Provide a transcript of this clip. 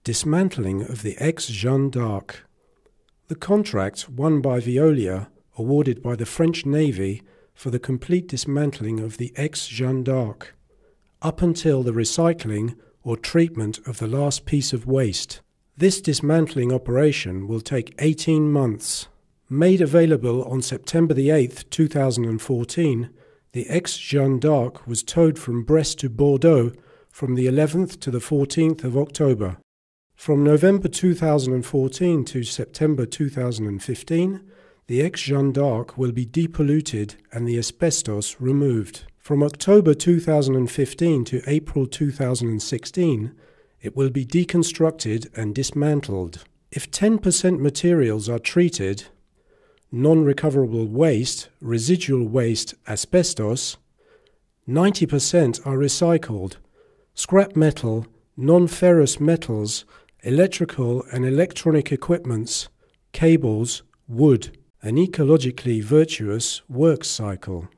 Dismantling of the ex-Jeanne d'Arc. The contract won by Veolia, awarded by the French Navy for the complete dismantling of the ex-Jeanne d'Arc, up until the recycling or treatment of the last piece of waste. This dismantling operation will take 18 months. Made available on September 8, 2014, the ex-Jeanne d'Arc was towed from Brest to Bordeaux from the 11th to the 14th of October. From November 2014 to September 2015, the ex-Jeanne d'Arc will be depolluted and the asbestos removed. From October 2015 to April 2016, it will be deconstructed and dismantled. If 10% materials are treated, non-recoverable waste, residual waste, asbestos, 90% are recycled, scrap metal, non-ferrous metals, electrical and electronic equipments, cables, wood, an ecologically virtuous work cycle.